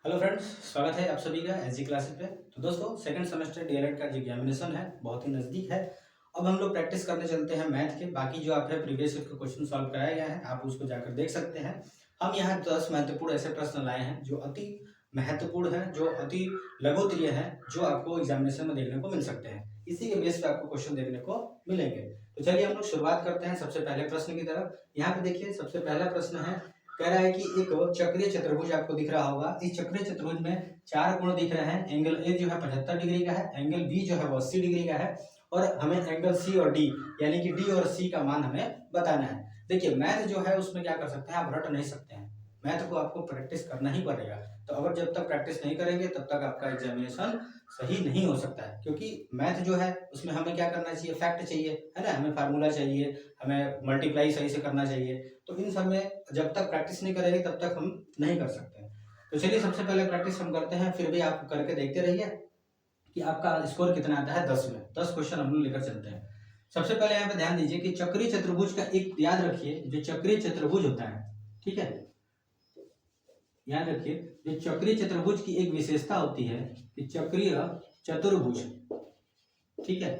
Hello friends, स्वागत है आप सभी का एसजी क्लासेस पे। तो दोस्तों, सेकंड सेमेस्टर डीएलएड का जो एग्जामिनेशन है बहुत ही नज़दीक है। अब हम लोग प्रैक्टिस करने चलते हैं मैथ के। बाकी जो आप है प्रीवियस ईयर के क्वेश्चन सॉल्व कराया गया है, आप उसको जाकर देख सकते हैं। हम यहाँ 10 महत्वपूर्ण ऐसे प्रश्न लाए हैं जो अति महत्वपूर्ण है, जो अति लघुत्तरीय है, जो आपको एग्जामिनेशन में देखने को मिल सकते हैं। इसी के बेस पे आपको क्वेश्चन देखने को मिलेंगे। तो चलिए हम लोग शुरुआत करते हैं सबसे पहले प्रश्न की तरफ। यहाँ पे देखिए, सबसे पहला प्रश्न है, कह रहा है कि एक चक्रीय चतुर्भुज आपको दिख रहा होगा। इस चक्रीय चतुर्भुज में चार कोण दिख रहे हैं। एंगल ए जो है 75 डिग्री का है, एंगल बी जो है वो 80 डिग्री का है, और हमें एंगल सी और डी यानी कि डी और सी का मान हमें बताना है। देखिए, मैथ जो है उसमें क्या कर सकते हैं, आप रट नहीं सकते हैं। मैथ को आपको प्रैक्टिस करना ही पड़ेगा। तो अगर जब तक प्रैक्टिस नहीं करेंगे तब तक आपका एग्जामिनेशन सही नहीं हो सकता है, क्योंकि मैथ जो है उसमें हमें क्या करना चाहिए, फैक्ट चाहिए, है ना, हमें फार्मूला चाहिए, हमें मल्टीप्लाई सही से करना चाहिए। तो इन सब में जब तक प्रैक्टिस नहीं करेंगे तब तक हम नहीं कर सकते हैं। तो चलिए सबसे पहले प्रैक्टिस हम करते हैं, फिर भी आप करके देखते रहिए कि आपका स्कोर कितना आता है। 10 में 10 क्वेश्चन हम लोग लेकर चलते हैं। सबसे पहले यहाँ पे ध्यान दीजिए कि चक्रीय चतुर्भुज का एक याद रखिए, जो चक्रीय चतुर्भुज होता है, ठीक है, याद रखिए, जो चक्रीय चतुर्भुज की एक विशेषता होती है कि चक्रीय चतुर्भुज, ठीक है,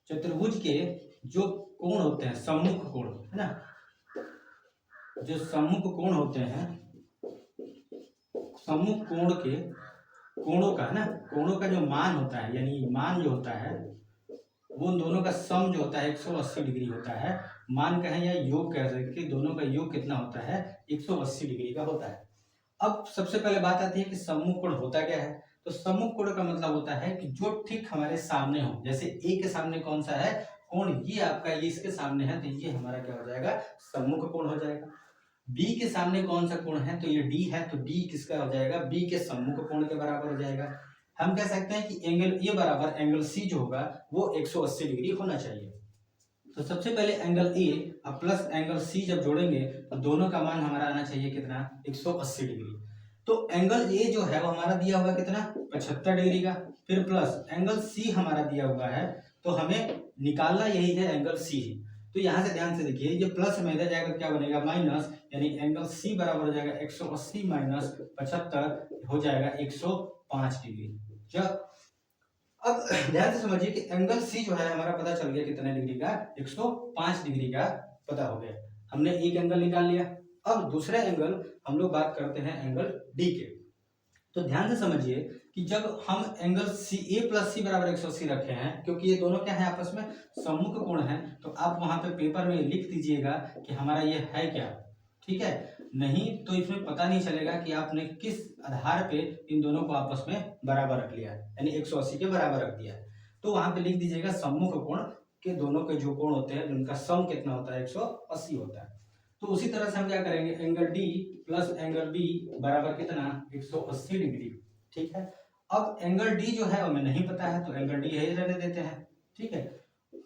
चतुर्भुज के जो कोण होते हैं, सम्मुख कोण, है ना, जो सम्मुख कोण होते हैं, सम्मुख कोण के कोणों का, है ना, कोणों का जो मान होता है, यानी मान जो होता है वो उन दोनों का सम जो होता है 180 डिग्री होता है। मान कहें या योग कह सकते कि दोनों का योग कितना होता है, 180 डिग्री का होता है। अब सबसे पहले बात आती है कि सम्मुख कोण होता क्या है। तो सम्मुख कोण का मतलब होता है कि जो ठीक हमारे सामने हो। जैसे ए के सामने कौन सा है कोण, ये आपका, ये इसके सामने है, तो ये हमारा क्या हो जाएगा, सम्मुख कोण हो जाएगा। बी के सामने कौन सा कोण है, तो ये डी है, तो डी किसका हो जाएगा, बी के सम्मुख कोण के बराबर हो जाएगा। हम कह सकते हैं कि एंगल ए बराबर एंगल सी जो होगा वो 180 डिग्री होना चाहिए। तो सबसे पहले एंगल ए और प्लस एंगल सी जब जोड़ेंगे तो दोनों का मान हमारा आना चाहिए कितना, 180 डिग्री। तो एंगल ए जो है वो हमारा दिया हुआ कितना, 75 डिग्री का, फिर प्लस एंगल सी हमारा दिया हुआ है, तो हमें निकालना यही है एंगल सी। तो यहाँ से ध्यान से देखिए, ये प्लस में इधर जाएगा क्या बनेगा, माइनस, यानी एंगल सी बराबर हो जाएगा 180 माइनस 75 हो जाएगा 105 डिग्री। जब अब ध्यान से समझिए कि एंगल सी जो है हमारा पता चल गया कितने डिग्री का, 105 डिग्री का पता हो गया। हमने एक एंगल निकाल लिया। अब दूसरा एंगल हम लोग बात करते हैं एंगल डी के। तो ध्यान से समझिए कि जब हम एंगल सी ए प्लस सी बराबर 180 रखे हैं, क्योंकि ये दोनों क्या है आपस में सम्मुख कोण है, तो आप वहां पे पेपर में लिख दीजिएगा कि हमारा ये है क्या, ठीक है। नहीं तो इसमें पता नहीं चलेगा कि आपने किस आधार पे इन दोनों को आपस में बराबर रख लिया, यानी 180 के बराबर रख दिया। तो वहां पे लिख दीजिएगा सम्मुख कोण के दोनों के जो कोण होते हैं उनका सम कितना होता है, 180 होता है। तो उसी तरह से हम क्या करेंगे, angle D plus angle B बराबर कितना, 180 डिग्री, ठीक है। अब एंगल डी जो है हमें नहीं पता है, तो एंगल डी यही रहने देते हैं, ठीक है।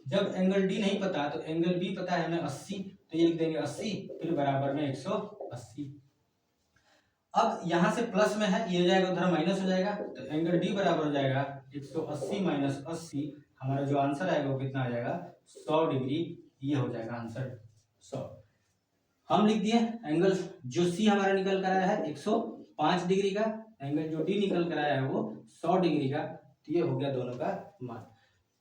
जब एंगल डी नहीं पता तो एंगल बी पता है हमें 80, तो ये लिख देंगे 80, फिर बराबर में 180। अब यहां से प्लस में है, ये हो जाएगा उधर माइनस हो जाएगा, तो एंगल डी बराबर हो जाएगा 180 माइनस 80, हमारा जो आंसर आएगा वो कितना आ जाएगा, 100 डिग्री। ये हो जाएगा आंसर 100। हम लिख दिए एंगल जो सी हमारा निकल कर आया है 105 डिग्री का, एंगल जो डी निकल कर आया है वो 100 डिग्री का। तो ये हो गया दोनों का मान।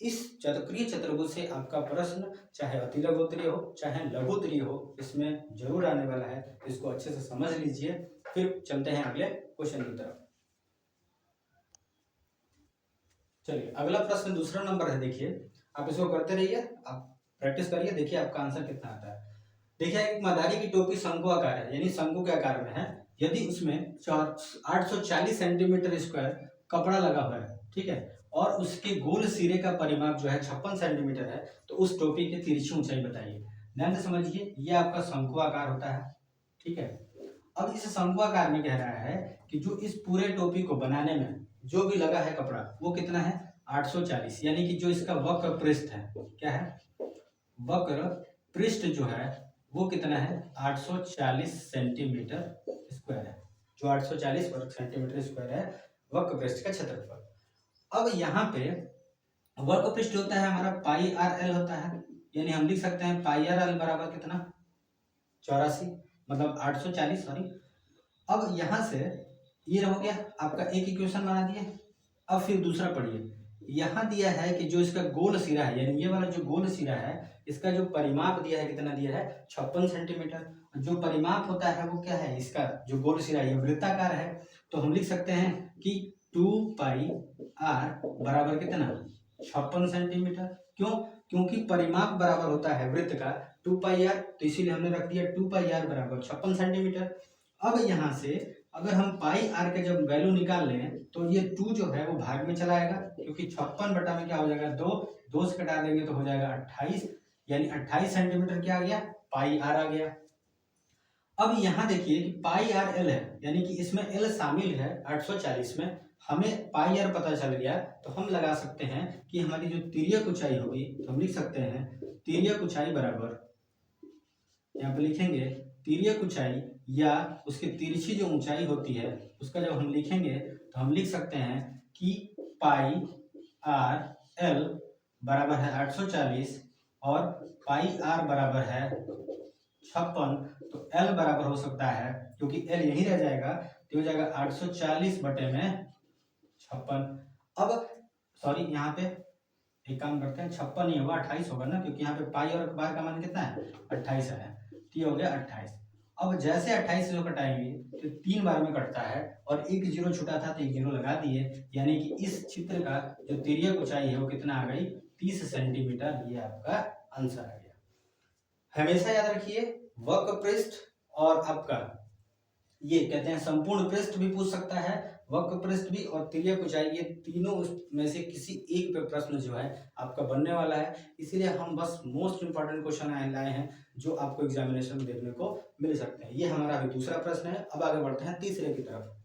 इस चक्रीय चतुर्भुज से आपका प्रश्न चाहे अति लघुत्तरीय हो चाहे लघुत्तरीय हो, इसमें जरूर आने वाला है। इसको अच्छे से समझ लीजिए, फिर चलते हैं अगले क्वेश्चन की तरफ। चलिए अगला प्रश्न दूसरा नंबर है। देखिए, आप इसको करते रहिए, आप प्रैक्टिस करिए, देखिए आपका आंसर कितना आता है। देखिए, एक मदारी की टोपी शंकु आकार है, यानी शंकु के आकार में है। यदि उसमें 840 सेंटीमीटर स्क्वायर कपड़ा लगा हुआ है, ठीक है, और उसके गोल सिरे का परिमाप जो है 56 सेंटीमीटर है, तो उस टोपी की तिरछी ऊंचाई बताइए। ध्यान से समझिए, ये आपका शंकु आकार होता है, ठीक है। अब इस शंकु आकार में कह रहा है कि जो इस पूरे टोपी को बनाने में जो भी लगा है कपड़ा वो कितना है, 840, यानी कि जो इसका वक्र पृष्ठ है, क्या है, वक्र पृष्ठ जो है वो कितना है, 840 सेंटीमीटर स्क्वायर है। जो 840 वर्ग सेंटीमीटर स्क्वायर है वक्र पृष्ठ का क्षेत्रफल। अब यहाँ पे वक्र पृष्ठ होता है हमारा पाई आर एल होता है, यानी हम लिख सकते हैं पाई आर एल बराबर कितना, 84, मतलब 840, सॉरी। अब यहाँ से ये हो गया आपका एक इक्वेशन बना दिए। अब फिर दूसरा पढ़िए, यहाँ दिया है कि जो इसका गोल सिरा है, यानी ये वाला जो गोल सिरा है, इसका जो परिमाप दिया है कितना दिया है 56 सेंटीमीटर। जो परिमाप होता है वो क्या है, इसका जो गोल सिरा है ये वृत्ताकार है, तो हम लिख सकते हैं कि 2 पाई r बराबर कितना 56 सेंटीमीटर। क्यों, क्योंकि परिमाप बराबर होता है वृत्त का 2 पाई r, तो इसीलिए हमने रख दिया 2 पाई r बराबर 56 सेंटीमीटर। अब यहाँ से अगर हम पाई आर के जब वैल्यू निकाल लें तो ये 2 जो है वो भाग में चला आएगा, क्योंकि 56 बटा में क्या हो जाएगा 2, 2 से घटा देंगे तो हो जाएगा 28, यानी 28 सेंटीमीटर क्या आ गया पाई आर आ गया। अब यहाँ देखिए कि पाई आर एल है, यानी कि इसमें एल शामिल है 840 में, हमें पाई आर पता चल गया, तो हम लगा सकते हैं कि हमारी जो तिर्यक ऊंचाई होगी, तो हम लिख सकते हैं तिर्यक ऊंचाई बराबर, यहाँ पे लिखेंगे तिर्यक ऊंचाई या उसकी तिरछी जो ऊंचाई होती है उसका जब हम लिखेंगे तो हम लिख सकते हैं कि पाई आर एल बराबर है 840 और पाई आर बराबर है 56, तो एल बराबर हो सकता है, क्योंकि एल यही रह जाएगा तो हो जाएगा 840 बटे में 56। अब सॉरी यहाँ पे एक काम करते हैं, 56 नहीं होगा 28 होगा ना, क्योंकि यहाँ पे पाई और बार का मान कितना है 28 है, तो ये हो गया 28। अब जैसे 28 जो कटाएंगे तो 3 बार में कटता है और एक जीरो छूटा था तो एक जीरो लगा दिए, यानी कि इस चित्र का जो तिर्यक ऊंचाई है वो कितना आ गई 30 सेंटीमीटर। ये आपका आंसर आ गया। हमेशा याद रखिए वक्र पृष्ठ और आपका ये कहते हैं संपूर्ण पृष्ठ भी पूछ सकता है, वक्र पृष्ठ भी और तिर्यक ऊंचाई, ये तीनों में से किसी एक पे प्रश्न जो है आपका बनने वाला है। इसीलिए हम बस मोस्ट इंपॉर्टेंट क्वेश्चन लाए हैं जो आपको एग्जामिनेशन में देखने को मिल सकते हैं। ये हमारा अभी दूसरा प्रश्न है। अब आगे बढ़ते हैं तीसरे की तरफ।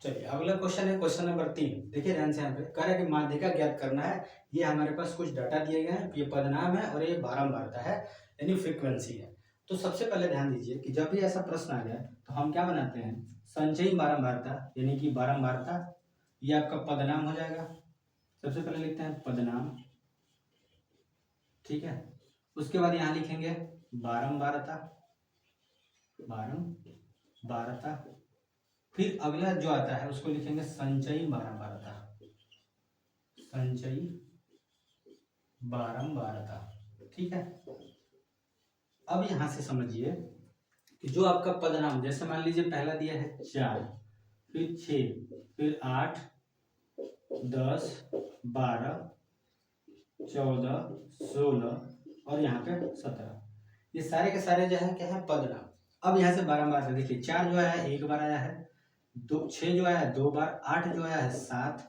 चलिए अगला क्वेश्चन है क्वेश्चन नंबर 3। देखिए ध्यान से, यहाँ पे कह रहा है कि माध्यिका ज्ञात करना है। ये हमारे पास कुछ डाटा दिए गए हैं, ये पदनाम है और ये बारंबारता है यानी फ्रीक्वेंसी है। तो सबसे पहले ध्यान दीजिए कि जब भी ऐसा प्रश्न आ जाए तो हम क्या बनाते हैं, संचयी बारंबारता यानी कि बारंबारता, ये आपका पदनाम हो जाएगा। सबसे पहले लिखते हैं पदनाम, ठीक है। उसके बाद यहाँ लिखेंगे बारंबारता, बारंबारता। फिर अगला जो आता है उसको लिखेंगे संचयी बारंबारता, संचयी बारंबारता, ठीक है। अब यहां से समझिए कि जो आपका पदनाम, जैसे मान लीजिए पहला दिया है 4, फिर 6, फिर 8, 10, 12, 14, 16 और यहाँ पे 17, ये सारे के सारे जो है क्या है पदनाम। अब यहाँ से बारंबारता देखिए, 4 जो आया है 1 बार आया है, 6 जो आया है 2 बार, 8 जो आया है 7,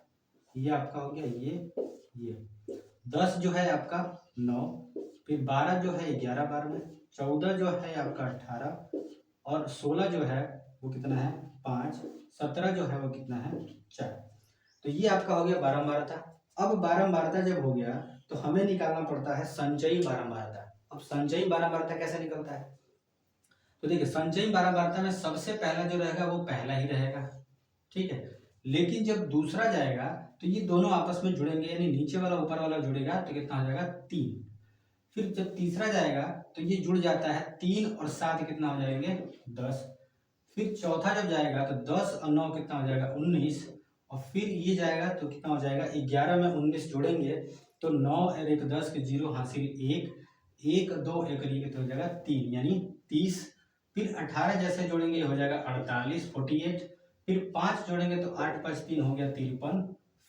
ये आपका हो गया ये 10 जो है आपका 9, फिर 12 जो है 11 बार में, 14 जो है आपका 18 और 16 जो है वो कितना है 5, 17 जो है वो कितना है 4। तो ये आपका हो गया बारंबारता। अब बारंबारता जब हो गया तो हमें निकालना पड़ता है संचयी बारंबारता। अब संचयी बारंबारता कैसे निकलता है, तो देखिए संचयी बारंबारता में सबसे पहला जो रहेगा वो पहला ही रहेगा, ठीक है। लेकिन जब दूसरा जाएगा तो ये दोनों आपस में जुड़ेंगे, यानी नीचे वाला ऊपर वाला जुड़ेगा तो कितना हो जाएगा 3। फिर जब तीसरा जाएगा तो ये जुड़ जाता है 3 और 7 कितना हो जाएंगे 10। फिर चौथा जब जाएगा तो 10 और 9 कितना हो जाएगा 19, और फिर ये जाएगा तो कितना हो जाएगा 11 में 19 जोड़ेंगे तो 9 और 1 10 के 0 हासिल 1, 1 2 1 कितना हो जाएगा 3 यानी 30। फिर 18 जैसे जोड़ेंगे हो जाएगा 48 48। फिर 5 जोड़ेंगे तो 8 5 3 हो गया 53।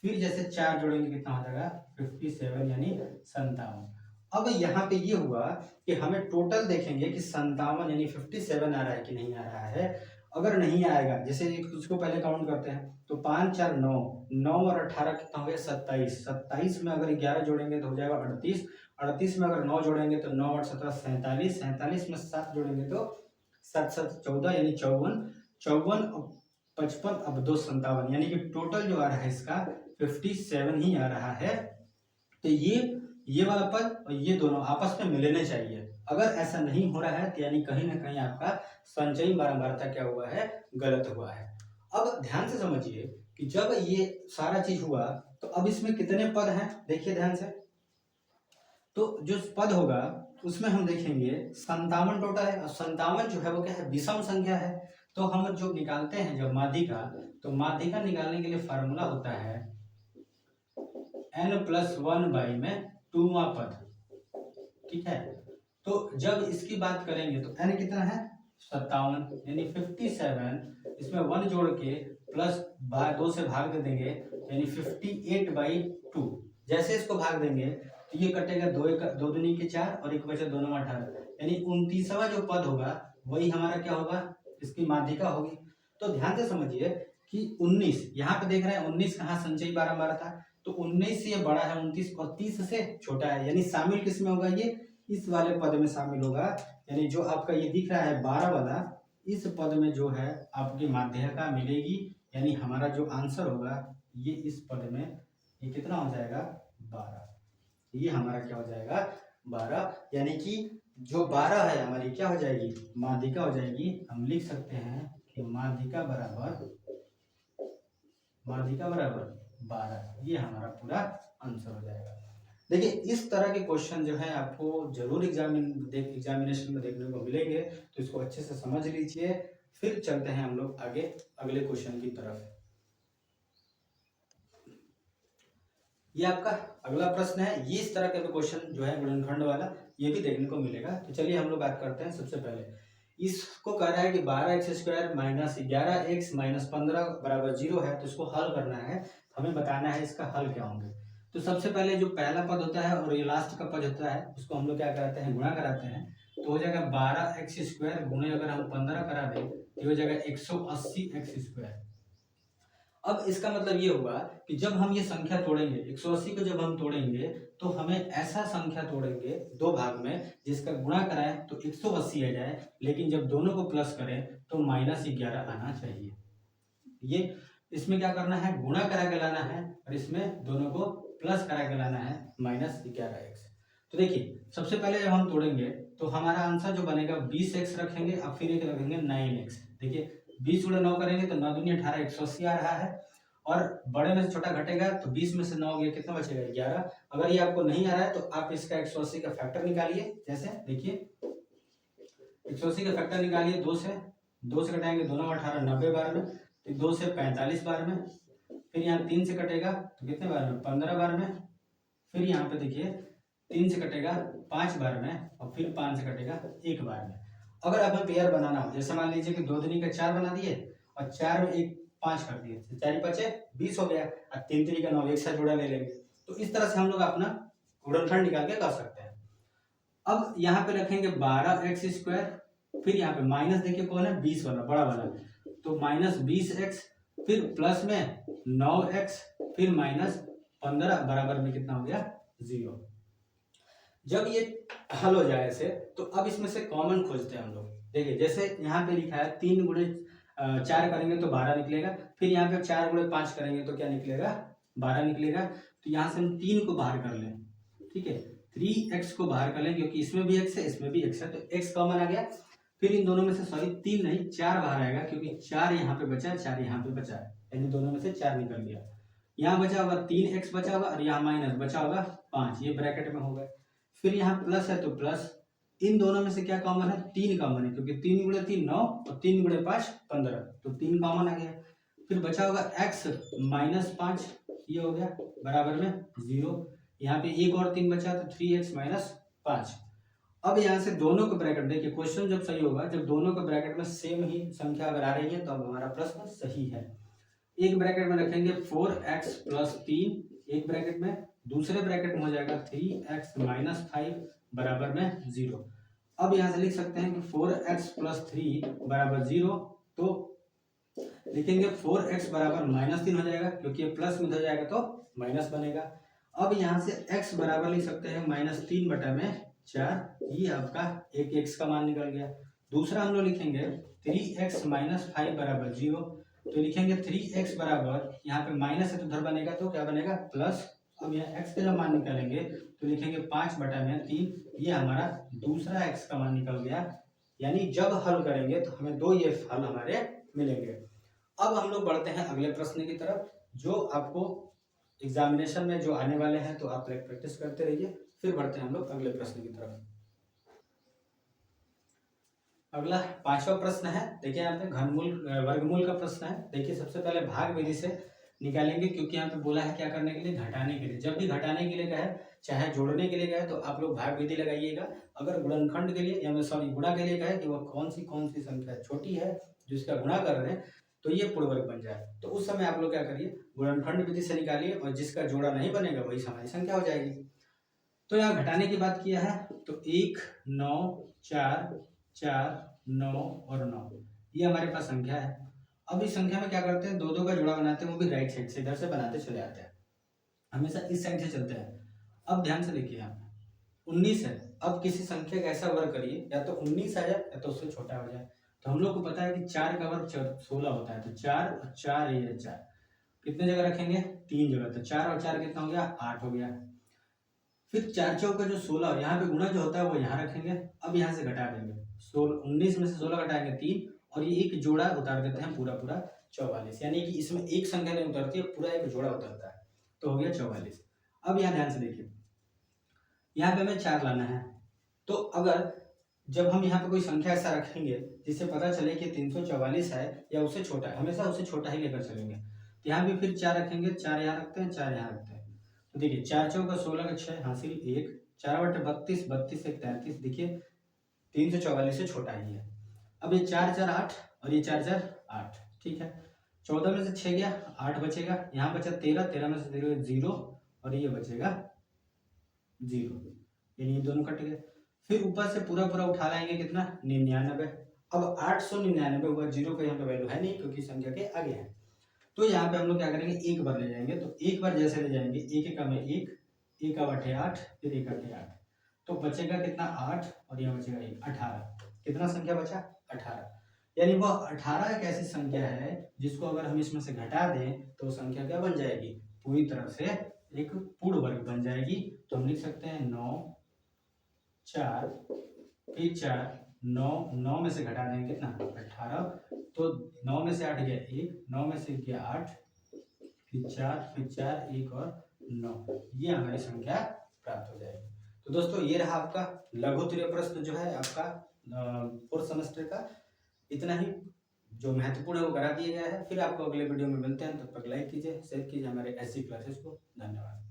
फिर जैसे 4 जोड़ेंगे कितना हो जाएगा 57 यानी 57। अब यहाँ पे ये हुआ कि हमें टोटल देखेंगे कि 57 यानी 57 आ रहा है कि नहीं आ रहा है। अगर नहीं आएगा, जैसे उसको पहले काउंट करते हैं तो 5 4 9, 9 और 18 कितना हो गया 27, 27 में अगर 11 जोड़ेंगे तो हो जाएगा 38, 38 में अगर 9 जोड़ेंगे तो 9 और 17 47, 47 में 7 जोड़ेंगे तो 7 7 14 यानी 54, 54 और 55 अब 2 57, यानी कि टोटल जो आ रहा है इसका 57 ही आ रहा है। तो ये वाला पद और ये दोनों आपस में मिलने चाहिए। अगर ऐसा नहीं हो रहा है तो यानी कहीं ना कहीं आपका संचयी बारंबारता क्या हुआ है गलत हुआ है। अब ध्यान से समझिए कि जब ये सारा चीज हुआ तो अब इसमें कितने पद हैं देखिए ध्यान से। तो जो पद होगा उसमें हम देखेंगे 57 टोटल है, और 57 जो है वो क्या है, विषम संख्या है। तो हम जो निकालते हैं जब माध्यिका, तो माध्यिका निकालने के लिए फार्मूला होता है n+1 बाई में 2वां पद, ठीक है। तो जब इसकी बात करेंगे तो n कितना है 57, यानी 57, इसमें 1 जोड़ के प्लस 2 से भाग दे देंगे, यानी 58/2। जैसे इसको भाग देंगे तो ये कटेगा, 2 दूनी के 4 और 1 बचा 2 9 18, यानी 29वां जो पद होगा वही हमारा क्या होगा, इसकी माध्यिका होगी। तो ध्यान से समझिए कि 19 यहाँ पे देख रहे हैं, 19 कहाँ संचयी बारंबार था, तो 19 से ये बड़ा है 29, और 30 से छोटा है, यानी शामिल किस में होगा, ये इस वाले पद में शामिल होगा। यानी जो आपका ये दिख रहा है 12 वाला, इस पद में जो है आपकी माध्यिका मिलेगी, यानी हमारा जो आंसर होगा ये इस पद में, ये कितना हो जाएगा 12, ये हमारा क्या हो जाएगा 12, यानी कि जो 12 है हमारी क्या हो जाएगी, माध्यिका हो जाएगी। हम लिख सकते हैं कि माध्यिका बराबर 12, ये हमारा पूरा आंसर हो जाएगा। देखिए इस तरह के क्वेश्चन जो है आपको जरूर एग्जामिनेशन में देखने को मिलेंगे, तो इसको अच्छे से समझ लीजिए। फिर चलते हैं हम लोग आगे अगले क्वेश्चन की तरफ। ये आपका अगला प्रश्न है, ये इस तरह का क्वेश्चन जो है गुणनखंड वाला, ये भी देखने को मिलेगा। तो चलिए हम लोग बात करते हैं। सबसे पहले इसको कह रहा है कि 12x² माइनस 11x माइनस 15 बराबर 0 है, तो इसको हल करना है, हमें बताना है इसका हल क्या होंगे। तो सबसे पहले जो पहला पद होता है और ये लास्ट का पद होता है, उसको हम लोग क्या कराते हैं, गुणा कराते हैं। तो हो जाएगा 12x² गुणे अगर हम 15 करा दें तो हो जाएगा 180x²। अब इसका मतलब ये होगा कि जब हम ये संख्या तोड़ेंगे, 180 को जब हम तोड़ेंगे तो हमें ऐसा संख्या तोड़ेंगे दो भाग में जिसका गुणा कराएं तो 180 आ जाए, लेकिन जब दोनों को प्लस करें तो -11 आना चाहिए। ये इसमें क्या करना है, गुणा करा के लाना है, और इसमें दोनों को प्लस करा के लाना है, -11x। तो देखिए सबसे पहले जब हम तोड़ेंगे तो हमारा आंसर जो बनेगा 20x रखेंगे, और फिर एक रखेंगे 9x। देखिए 20 गुणे 9 करेंगे तो 9 दूनी 18, 180 आ रहा है, और बड़े में से छोटा घटेगा तो 20 में से 9 गया, कितना बचेगा 11। अगर ये आपको नहीं आ रहा है तो आप इसका 180 का फैक्टर निकालिए। जैसे देखिए 180 का फैक्टर निकालिए, 2 से घटाएंगे, 2 9 18, 90 बार में, तो 2 से 45 बार में, फिर यहाँ 3 से कटेगा तो कितने बार में, 15 बार में, फिर यहाँ पे देखिए 3 से कटेगा 5 बार में, और फिर 5 से कटेगा 1 बार में। अगर हमें पेयर बनाना हो, जैसे मान लीजिए कि 2 दूनी का 4 बना दिए और 4 में 1 5 कर दिए, तो 4 5 20 हो गया, और 3 3 का 9, एक साथ जोड़ा ले लेंगे। तो इस तरह से हम लोग अपना गुणनखंड निकाल के कर सकते हैं। अब यहाँ पे रखेंगे 12x², फिर यहाँ पे माइनस देखिए कौन है, 20 वाला बड़ा वाला, तो -20x, फिर प्लस में 9x, फिर -15 बराबर में कितना हो गया 0। जब ये हल हो जाए ऐसे, तो अब इसमें से कॉमन खोजते हैं हम लोग। देखिए जैसे यहाँ पे लिखा है 3 गुणे 4 करेंगे तो 12 निकलेगा, फिर यहाँ पे 4 गुणे 5 करेंगे तो क्या निकलेगा 12 निकलेगा। तो यहाँ से हम 3 को बाहर कर लें, ठीक है, 3x को बाहर कर लें, क्योंकि इसमें भी x है इसमें भी x है, तो x कॉमन आ गया। फिर इन दोनों में से 3 नहीं 4 बाहर आएगा, क्योंकि 4 यहाँ पे बचा, 4 यहाँ पे बचा है, यानी दोनों में से 4 निकल गया। यहाँ बचा होगा 3x बचा होगा, और यहाँ माइनस बचा होगा 5, ये ब्रैकेट में होगा। फिर यहाँ प्लस है तो प्लस, इन दोनों में से क्या कॉमन है, 3 कॉमन है, क्योंकि 3 गुणे 3 9, और 3 गुणे 5 15, तो 3 कॉमन आ गया। फिर बचा होगा x -5, ये हो गया बराबर में 0। यहाँ पे एक और 3 बचा तो 3x -5। अब यहाँ से दोनों को ब्रैकेट, देखिए क्वेश्चन जब सही होगा जब दोनों को ब्रैकेट में सेम ही संख्या अगर आ रही है तो अब हमारा प्रश्न सही है। एक ब्रैकेट में रखेंगे 4x + 3, एक ब्रैकेट में, दूसरे ब्रैकेट में हो जाएगा 3x - 5 बराबर में 0। अब यहाँ से लिख सकते हैं कि 4x + 3 बराबर 0, तो लिखेंगे 4x बराबर -3 हो जाएगा, क्योंकि ये प्लस में हो जाएगा तो माइनस बनेगा। अब यहाँ से x बराबर लिख सकते हैं -3/4, ये आपका एक x का मान निकल गया। दूसरा हम लोग लिखेंगे 3x - 5 बराबर 0, तो लिखेंगे 3x बराबर, यहाँ पे माइनस है तो उधर बनेगा तो क्या बनेगा प्लस। अब यहाँ x का जब मान निकालेंगे तो लिखेंगे 5/3, ये हमारा दूसरा x का मान निकल गया। यानी जब हल करेंगे तो हमें 2 ये हल हमारे मिलेंगे। अब हम लोग बढ़ते हैं अगले प्रश्न की तरफ, जो आपको एग्जामिनेशन में जो आने वाले हैं, तो आप प्रैक्टिस करते रहिए। फिर बढ़ते हैं हम लोग अगले प्रश्न की तरफ। अगला 5वां प्रश्न है, देखिए यहाँ पे वर्गमूल का प्रश्न है। देखिए सबसे पहले भाग विधि से निकालेंगे, क्योंकि यहाँ पे बोला है क्या करने के लिए, घटाने के लिए। जब भी घटाने के लिए कहे, चाहे जोड़ने के लिए कहे, तो आप लोग भाग विधि लगाइएगा। अगर गुणनखंड के लिए या सॉरी गुणा के लिए कहे कि वह कौन सी संख्या छोटी है जिसका गुणा कर रहे हैं, तो ये पूर्ण वर्ग बन जाए। तो उस समय आप लोग क्या करिए, गुणनखंड विधि से निकालिए, और जिसका जोड़ा नहीं बनेगा वही हमारी संख्या हो जाएगी। तो यहाँ घटाने की बात किया है, तो 1, 9, 4, 4, 9 और 9 ये हमारे पास संख्या है। अब इस संख्या में क्या करते हैं, दो दो का जोड़ा बनाते हैं, वो भी राइट साइड से, इधर से बनाते चले आते हैं, हमेशा इस साइड से चलते हैं। अब ध्यान से देखिए, यहाँ 19 है। अब किसी संख्या का ऐसा वर्ग करिए, या तो 19 आ जाए या तो उससे छोटा हो जाए। तो हम लोग को पता है कि 4 का वर्ग 16 होता है, तो 4 और 4 ये 4 कितने जगह रखेंगे, 3 जगह। तो 4 और 4 कितना हो गया, 8 हो गया। फिर 4 चौका जो 16, यहाँ पे गुणा जो होता है वो यहाँ रखेंगे। अब यहाँ से घटा देंगे, 19 में से 16 घटाएंगे 3, और ये एक जोड़ा उतार देते हैं पूरा पूरा 44, यानी कि इसमें एक संख्या नहीं उतरती है, पूरा एक जोड़ा उतरता है, तो हो गया 44। अब यहाँ ध्यान से देखिए, यहाँ पे हमें 4 लाना है। तो अगर जब हम यहाँ पे कोई संख्या ऐसा रखेंगे जिससे पता चले कि 344 है या उससे छोटा है, हमेशा उससे छोटा ही लेकर चलेंगे। तो यहाँ भी फिर 4 रखेंगे, 4 यहाँ रखते हैं, 4 यहाँ रखते हैं। तो देखिए 4 चौका 16 का 6 हासिल 1, 4 बटे 32, 32 से 33, देखिए 344 से छोटा ही है। अब ये 4 4 8 और ये 4 4 8, ठीक है। 14 में से 6 गया, 8 बचेगा, यहाँ बचा 13, 13 में से 0 और ये बचेगा 0, यानी ये दोनों कट गए। फिर ऊपर से पूरा पूरा उठा लाएंगे, कितना, 99। अब 899 हुआ, 0 का यहाँ पे वैल्यू है नहीं क्योंकि संख्या के आगे है। तो यहाँ पे हम लोग क्या करेंगे, एक बार ले जाएंगे। तो एक बार जैसे ले जाएंगे, एक का में 1, 1 का बटे 8, फिर 1 के 8, तो बचेगा कितना, 8, और यहाँ बचेगा 1, 18। कितना संख्या बचा, 18। यानी वो 18 एक ऐसी संख्या है जिसको अगर हम इसमें से घटा दें तो संख्या क्या बन जाएगी, पूरी तरह से एक पूर्ण वर्ग बन जाएगी। तो हम लिख सकते हैं 9, 4, फिर 4, 9, 9 में से घटा देंगे कितना, 18। तो 9 में से 8 गया 1, 9 में से गया 8, फिर 4, फिर 4, 1 और 9, ये हमारी संख्या प्राप्त हो जाएगी। तो दोस्तों ये रहा आपका लघुत्तरीय प्रश्न जो है आपका 4th सेमेस्टर का। इतना ही जो महत्वपूर्ण है वो करा दिया गया है। फिर आपको अगले वीडियो में मिलते हैं, तब तक लाइक कीजिए, शेयर कीजिए हमारे ऐसी क्लासेस को। धन्यवाद।